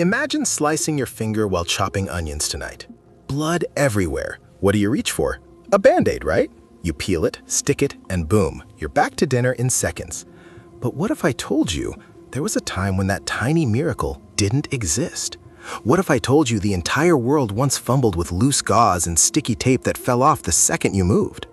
Imagine slicing your finger while chopping onions tonight. Blood everywhere. What do you reach for? A Band-Aid, right? You peel it, stick it, and boom, you're back to dinner in seconds. But what if I told you there was a time when that tiny miracle didn't exist? What if I told you the entire world once fumbled with loose gauze and sticky tape that fell off the second you moved?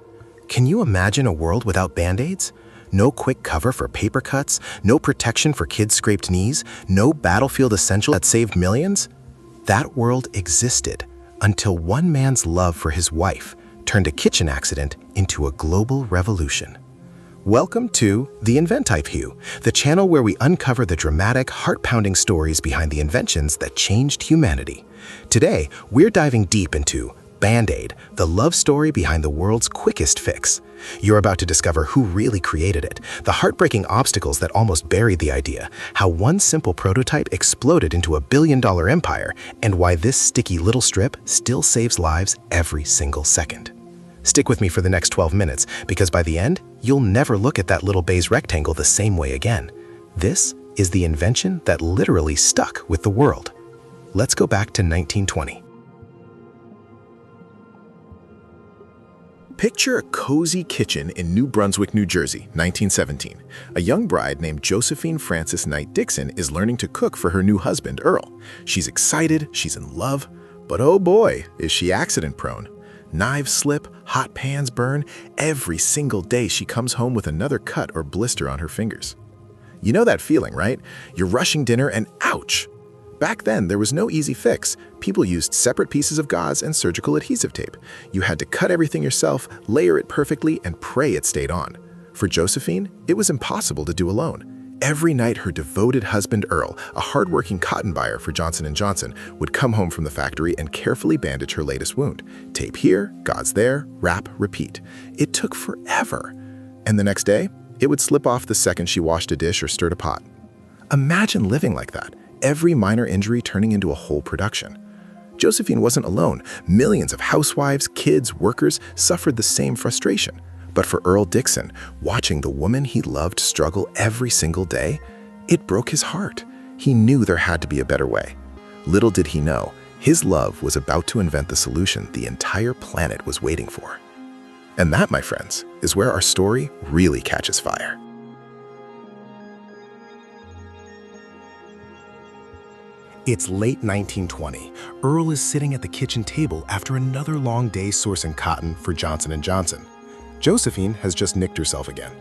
Can you imagine a world without Band-Aids? No quick cover for paper cuts, no protection for kids' scraped knees, no battlefield essential that saved millions? That world existed until one man's love for his wife turned a kitchen accident into a global revolution. Welcome to TheInventIQ, the channel where we uncover the dramatic, heart-pounding stories behind the inventions that changed humanity. Today, we're diving deep into Band-Aid, the love story behind the world's quickest fix. You're about to discover who really created it, the heartbreaking obstacles that almost buried the idea, how one simple prototype exploded into a billion-dollar empire, and why this sticky little strip still saves lives every single second. Stick with me for the next 12 minutes, because by the end, you'll never look at that little beige rectangle the same way again. This is the invention that literally stuck with the world. Let's go back to 1920. Picture a cozy kitchen in New Brunswick, New Jersey, 1917. A young bride named Josephine Frances Knight Dickson is learning to cook for her new husband, Earle. She's excited, she's in love, but oh boy, is she accident-prone. Knives slip, hot pans burn. Every single day she comes home with another cut or blister on her fingers. You know that feeling, right? You're rushing dinner and ouch! Back then, there was no easy fix. People used separate pieces of gauze and surgical adhesive tape. You had to cut everything yourself, layer it perfectly, and pray it stayed on. For Josephine, it was impossible to do alone. Every night, her devoted husband Earle, a hardworking cotton buyer for Johnson & Johnson, would come home from the factory and carefully bandage her latest wound. Tape here, gauze there, wrap, repeat. It took forever. And the next day, it would slip off the second she washed a dish or stirred a pot. Imagine living like that. Every minor injury turning into a whole production. Josephine wasn't alone. Millions of housewives, kids, workers suffered the same frustration. But for Earle Dickson, watching the woman he loved struggle every single day, it broke his heart. He knew there had to be a better way. Little did he know, his love was about to invent the solution the entire planet was waiting for. And that, my friends, is where our story really catches fire. It's late 1920. Earle is sitting at the kitchen table after another long day sourcing cotton for Johnson & Johnson. Josephine has just nicked herself again.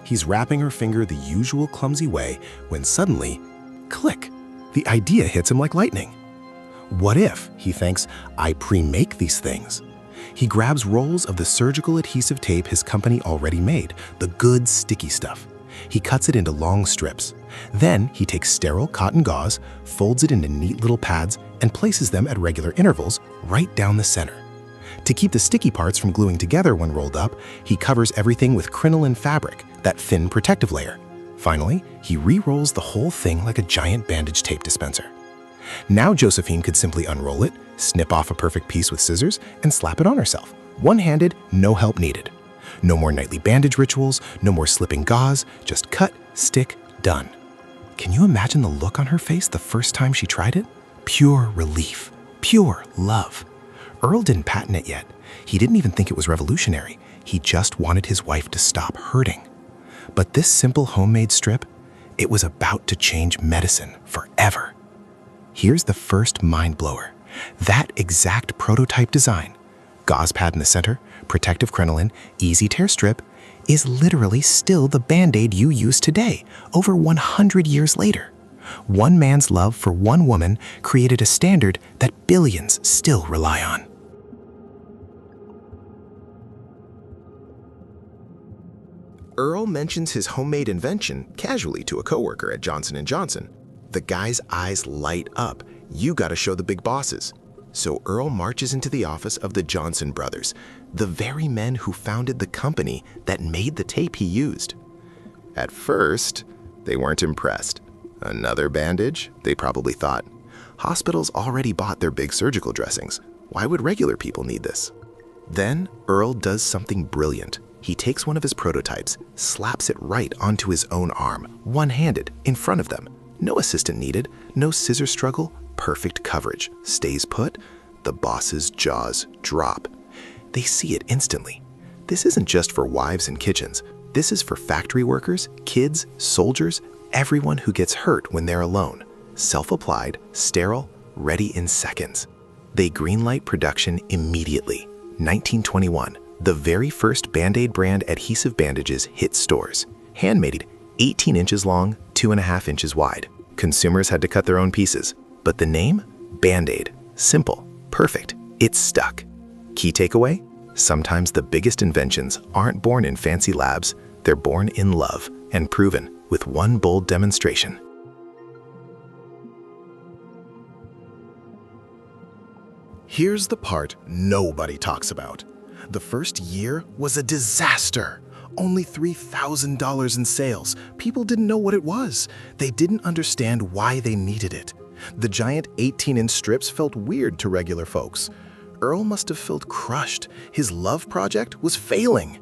He's wrapping her finger the usual clumsy way when suddenly, click, the idea hits him like lightning. What if, he thinks, I pre-make these things? He grabs rolls of the surgical adhesive tape his company already made, the good sticky stuff. He cuts it into long strips. Then he takes sterile cotton gauze, folds it into neat little pads, and places them at regular intervals right down the center. To keep the sticky parts from gluing together when rolled up, he covers everything with crinoline fabric, that thin protective layer. Finally, he re-rolls the whole thing like a giant bandage tape dispenser. Now Josephine could simply unroll it, snip off a perfect piece with scissors, and slap it on herself. One-handed, no help needed. No more nightly bandage rituals, no more slipping gauze, just cut, stick, done. Can you imagine the look on her face the first time she tried it? Pure relief, pure love. Earle didn't patent it yet. He didn't even think it was revolutionary. He just wanted his wife to stop hurting. But this simple homemade strip, it was about to change medicine forever. Here's the first mind blower. That exact prototype design, gauze pad in the center, protective crinoline, easy tear strip, is literally still the Band-Aid you use today, over 100 years later. One man's love for one woman created a standard that billions still rely on. Earle mentions his homemade invention casually to a coworker at Johnson & Johnson. The guy's eyes light up. You gotta show the big bosses. So Earle marches into the office of the Johnson brothers, the very men who founded the company that made the tape he used. At first, they weren't impressed. Another bandage? They probably thought. Hospitals already bought their big surgical dressings. Why would regular people need this? Then Earle does something brilliant. He takes one of his prototypes, slaps it right onto his own arm, one-handed, in front of them. No assistant needed, no scissor struggle, perfect coverage. Stays put, the boss's jaws drop. They see it instantly. This isn't just for wives in kitchens. This is for factory workers, kids, soldiers, everyone who gets hurt when they're alone. Self-applied, sterile, ready in seconds. They greenlight production immediately. 1921, the very first Band-Aid brand adhesive bandages hit stores. Handmade, 18 inches long, 2.5 inches wide. Consumers had to cut their own pieces. But the name? Band-Aid. Simple, perfect, it's stuck. Key takeaway? Sometimes the biggest inventions aren't born in fancy labs, they're born in love and proven with one bold demonstration. Here's the part nobody talks about. The first year was a disaster. Only $3,000 in sales. People didn't know what it was. They didn't understand why they needed it. The giant 18-inch strips felt weird to regular folks. Earle must have felt crushed. His love project was failing.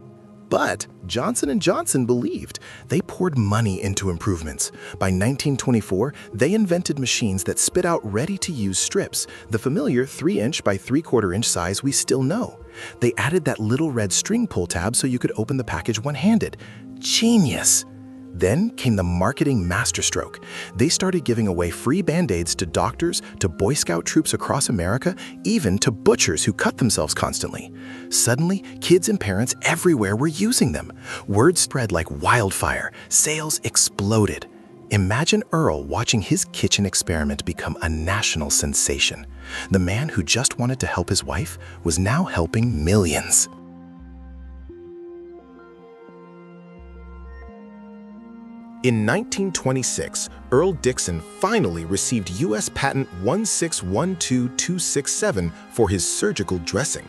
But Johnson & Johnson believed. They poured money into improvements. By 1924, they invented machines that spit out ready-to-use strips, the familiar 3-inch by 3/4 inch size we still know. They added that little red string pull tab so you could open the package one-handed. Genius! Then came the marketing masterstroke. They started giving away free Band-Aids to doctors, to Boy Scout troops across America, even to butchers who cut themselves constantly. Suddenly, kids and parents everywhere were using them. Word spread like wildfire. Sales exploded. Imagine Earle watching his kitchen experiment become a national sensation. The man who just wanted to help his wife was now helping millions. In 1926, Earle Dickson finally received U.S. Patent 1612267 for his surgical dressing.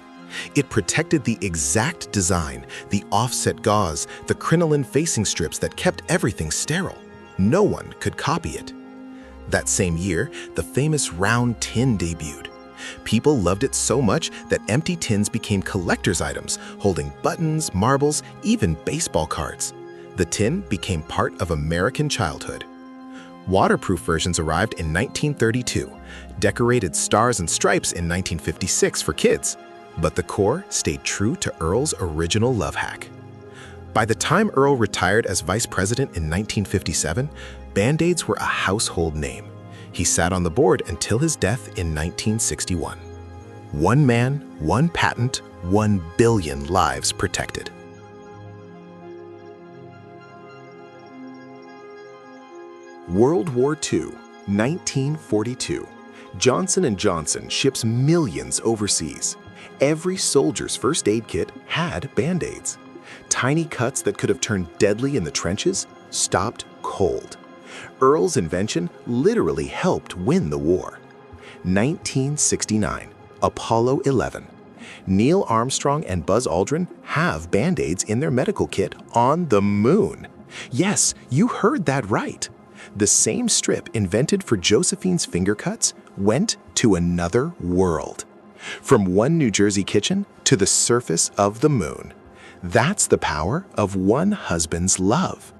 It protected the exact design, the offset gauze, the crinoline facing strips that kept everything sterile. No one could copy it. That same year, the famous round tin debuted. People loved it so much that empty tins became collector's items, holding buttons, marbles, even baseball cards. The tin became part of American childhood. Waterproof versions arrived in 1932, decorated stars and stripes in 1956 for kids, but the core stayed true to Earle's original love hack. By the time Earle retired as vice president in 1957, Band-Aids were a household name. He sat on the board until his death in 1961. One man, one patent, 1 billion lives protected. World War II, 1942. Johnson & Johnson ships millions overseas. Every soldier's first aid kit had Band-Aids. Tiny cuts that could have turned deadly in the trenches stopped cold. Earle's invention literally helped win the war. 1969, Apollo 11. Neil Armstrong and Buzz Aldrin have Band-Aids in their medical kit on the moon. Yes, you heard that right. The same strip invented for Josephine's finger cuts went to another world. From one New Jersey kitchen to the surface of the moon. That's the power of one husband's love.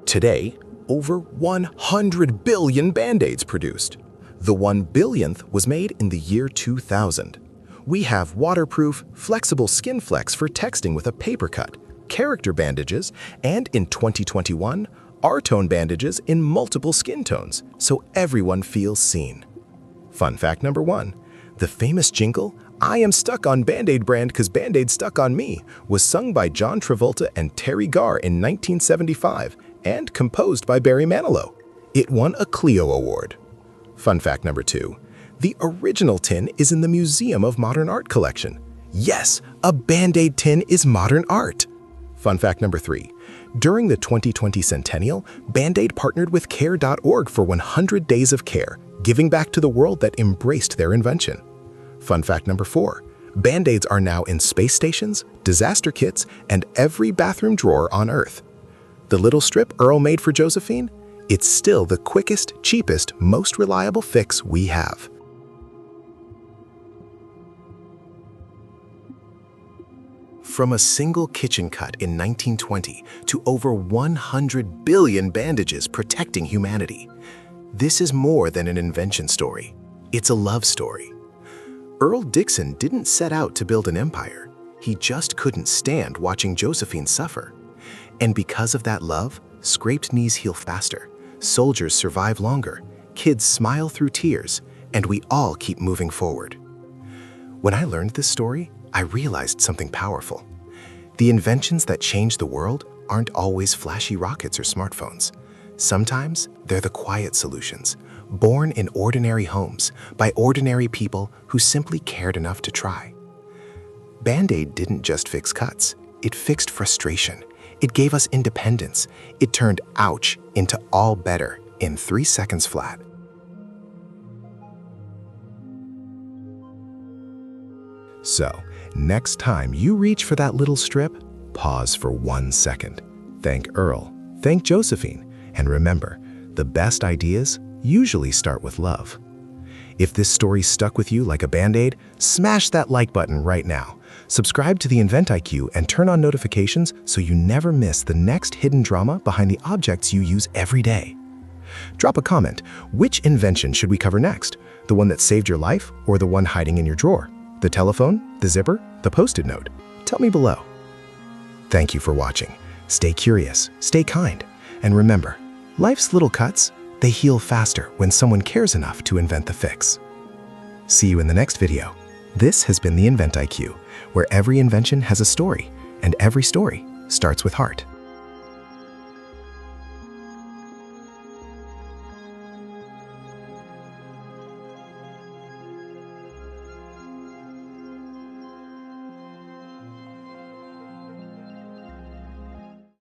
Today, over 100 billion Band-Aids produced. The 1 billionth was made in the year 2000. We have waterproof, flexible skin flex for texting with a paper cut, character bandages, and in 2021, R-tone bandages in multiple skin tones, so everyone feels seen. Fun fact number 1, the famous jingle, "I am stuck on Band-Aid brand 'cause Band-Aid stuck on me," was sung by John Travolta and Terry Garr in 1975 and composed by Barry Manilow. It won a Clio Award. Fun fact number 2, the original tin is in the Museum of Modern Art collection. Yes, a Band-Aid tin is modern art. Fun fact number 3, during the 2020 centennial, Band-Aid partnered with Care.org for 100 Days of Care, giving back to the world that embraced their invention. Fun fact number 4, Band-Aids are now in space stations, disaster kits, and every bathroom drawer on Earth. The little strip Earle made for Josephine? It's still the quickest, cheapest, most reliable fix we have. From a single kitchen cut in 1920 to over 100 billion bandages protecting humanity. This is more than an invention story. It's a love story. Earle Dickson didn't set out to build an empire. He just couldn't stand watching Josephine suffer. And because of that love, scraped knees heal faster, soldiers survive longer, kids smile through tears, and we all keep moving forward. When I learned this story, I realized something powerful. The inventions that change the world aren't always flashy rockets or smartphones. Sometimes they're the quiet solutions, born in ordinary homes by ordinary people who simply cared enough to try. Band-Aid didn't just fix cuts, it fixed frustration. It gave us independence. It turned ouch into all better in 3 seconds flat. So, next time you reach for that little strip, pause for 1 second. Thank Earle, thank Josephine, and remember, the best ideas usually start with love. If this story stuck with you like a Band-Aid, smash that like button right now. Subscribe to the InventIQ and turn on notifications so you never miss the next hidden drama behind the objects you use every day. Drop a comment. Which invention should we cover next? The one that saved your life or the one hiding in your drawer? The telephone, the zipper, the Post-it note? Tell me below. Thank you for watching. Stay curious, stay kind, and remember, life's little cuts, they heal faster when someone cares enough to invent the fix. See you in the next video. This has been the InventIQ, where every invention has a story, and every story starts with heart.